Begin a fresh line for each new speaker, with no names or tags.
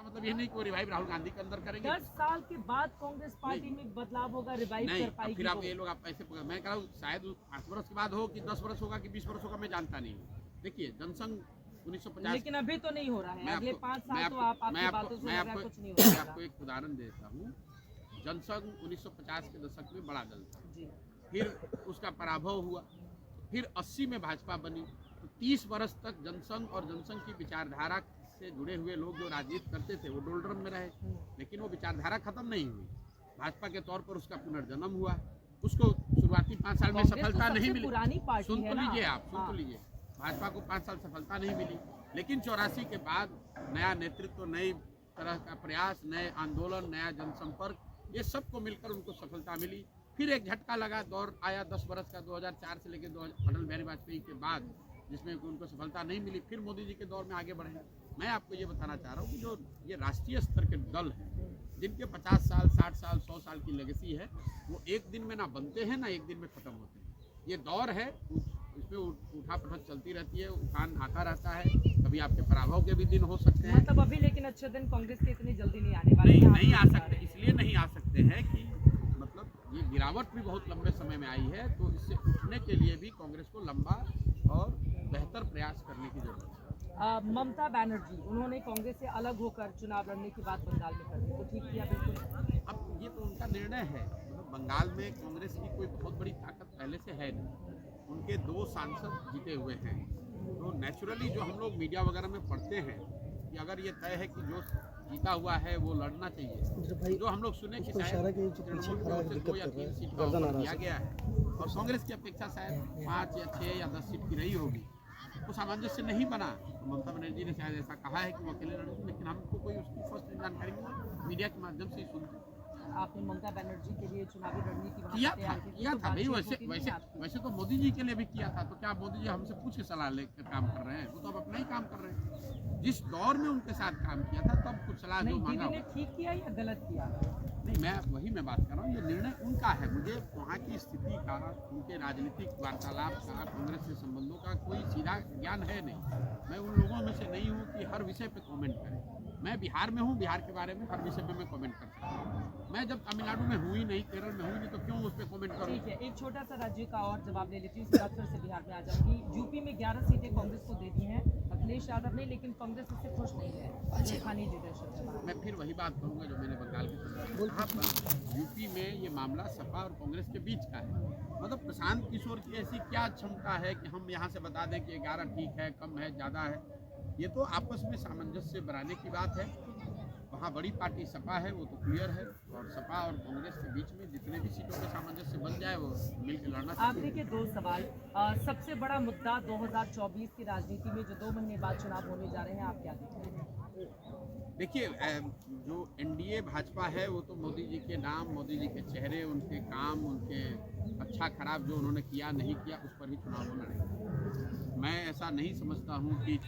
मतलब ये नहीं कि वो रिवाइव राहुल गांधी के अंदर करेंगे।
10 साल के बाद कांग्रेस पार्टी में बदलाव होगा, रिवाइव कर पाएगी।
फिर आप ये लोग आप ऐसे मैं कह रहा हूँ शायद 5 वर्ष के बाद हो कि 10 वर्ष होगा कि 20 वर्ष होगा, मैं जानता नहीं हूँ। देखिए जनसंघ 1950,
लेकिन अभी तो नहीं हो रहा है। अगले 5 साल तो आपकी बातों से लग रहा है कुछ नहीं
मैं
होगा।
आपको एक उदाहरण देता हूँ। जनसंघ 1950 के दशक में बड़ा दल था,
जी।
फिर उसका पराभव हुआ, फिर 80 में भाजपा बनी, तो 30 वर्ष तक जनसंघ और जनसंघ की विचारधारा से जुड़े हुए लोग जो राजनीति करते थे वो डोलड्रम में रहे, लेकिन वो विचारधारा खत्म नहीं हुई। भाजपा के तौर पर उसका पुनर्जन्म हुआ, उसको शुरुआती 5 साल में सफलता नहीं मिली।
पुरानी पार्टी
सुन
है
तो
ना?
लीजिए आप, सुन तो लीजिए। भाजपा को 5 साल सफलता नहीं मिली, लेकिन 84 के बाद नया नेतृत्व, नई तरह का प्रयास, नए आंदोलन, नया जनसंपर्क, ये सबको मिलकर उनको सफलता मिली। फिर एक झटका लगा, दौर आया 10 वर्ष का 2004 से लेकर अटल बिहारी वाजपेयी के बाद, जिसमें उनको सफलता नहीं मिली। फिर मोदी जी के दौर में आगे बढ़े। मैं आपको ये बताना चाह रहा हूँ कि जो ये राष्ट्रीय स्तर के दल हैं, जिनके 50 साल 60 साल 100 साल की लेगेसी है, वो एक दिन में ना बनते हैं ना एक दिन में ख़त्म होते हैं। ये दौर है, इसमें उठा पटक चलती रहती है, उठान आता रहता है, कभी आपके पराभव के भी दिन हो सकते हैं।
मतलब अभी लेकिन अच्छे दिन कांग्रेस के इतनी जल्दी नहीं आने वाले हैं।
नहीं आ सकते, इसलिए नहीं आ सकते हैं कि मतलब ये गिरावट भी बहुत लंबे समय में आई है, तो इससे उठने के लिए भी कांग्रेस को लंबा और बेहतर प्रयास करने की जरूरत है।
ममता बनर्जी, उन्होंने कांग्रेस से अलग होकर चुनाव लड़ने की बात बंगाल में कर दी, तो ठीक किया बिल्कुल।
अब ये तो उनका निर्णय है। मतलब बंगाल में कांग्रेस की कोई बहुत बड़ी ताकत पहले से है नहीं, उनके 2 सांसद जीते हुए हैं, तो नेचुरली जो हम लोग मीडिया वगैरह में पढ़ते हैं कि अगर ये तय है कि जो जीता हुआ है वो लड़ना चाहिए, जो हम लोग सुने कि शायद तृणमूल की ओर से 2 या 3 सीट का ऑफर दिया गया है और कांग्रेस की अपेक्षा शायद 5 या 6 या 10 सीट की रही होगी, वो सामंजस्य नहीं बना। तो ममता बनर्जी ने शायद ऐसा कहा है कि वो अकेले लड़ेंगे, लेकिन हमको कोई उसकी फर्स्ट जानकारी नहीं, मीडिया के माध्यम से ही सुनते।
आपने ममता बनर्जी के लिए चुनावी रणनीति
किया था भाई, वैसे तो मोदी जी के लिए भी किया था। तो क्या मोदी जी हमसे पूछ के सलाह लेकर काम कर रहे हैं? वो तो अब अपना ही काम कर रहे हैं। जिस दौर में उनके साथ काम किया था तब कुछ सलाह जो मांगा,
दीदी ने ठीक किया या गलत किया?
नहीं, मैं बात कर रहा हूँ, ये निर्णय उनका है। मुझे वहाँ की स्थिति का, उनके राजनीतिक वार्तालाप का, कांग्रेस से संबंधों का कोई सीधा ज्ञान है नहीं। मैं उन लोगों में से नहीं हूँ कि हर विषय पे कमेंट करें। मैं बिहार में हूँ, बिहार के बारे में हर विषय पे मैं कमेंट कर सकता हूँ। मैं जब तमिलनाडु में हुई नहीं, केरल में हुई नहीं, तो क्यों उस पर कमेंट करूँ?
ठीक है, एक छोटा सा राज्य का और जवाब ले लेती हूँ, इसके बाद फिर से बिहार में आ जाऊँगी। यूपी में 11 सीटें कांग्रेस को दे दी हैं अखिलेश यादव ने, लेकिन कांग्रेस इससे खुश नहीं है। स्थानीय लीडरशिप है।
मैं फिर वही बात कहूँगा जो मैंने बंगाल के यूपी में ये मामला सपा और कांग्रेस के बीच का है। मतलब प्रशांत किशोर की ऐसी क्या क्षमता है कि हम यहाँ से बता दें कि 11 ठीक है, कम है, ज़्यादा है? ये तो आपस में सामंजस्य बनाने की बात है। वहाँ बड़ी पार्टी सपा है, वो तो क्लियर है, और सपा और कांग्रेस के बीच में जितने भी सीटों पे सामंजस्य बन जाए वो मिलकर लड़ना चाहिए।
आखिरी के 2 सवाल। सबसे बड़ा मुद्दा 2024 की राजनीति में जो 2 महीने बाद चुनाव होने जा रहे हैं, आप क्या देखते हैं?
देखिए, जो एनडीए भाजपा है वो तो मोदी जी के नाम, मोदी जी के चेहरे, उनके काम, उनके अच्छा खराब जो उन्होंने किया नहीं किया, उस पर ही चुनाव होना है। मैं ऐसा नहीं समझता हूँ कि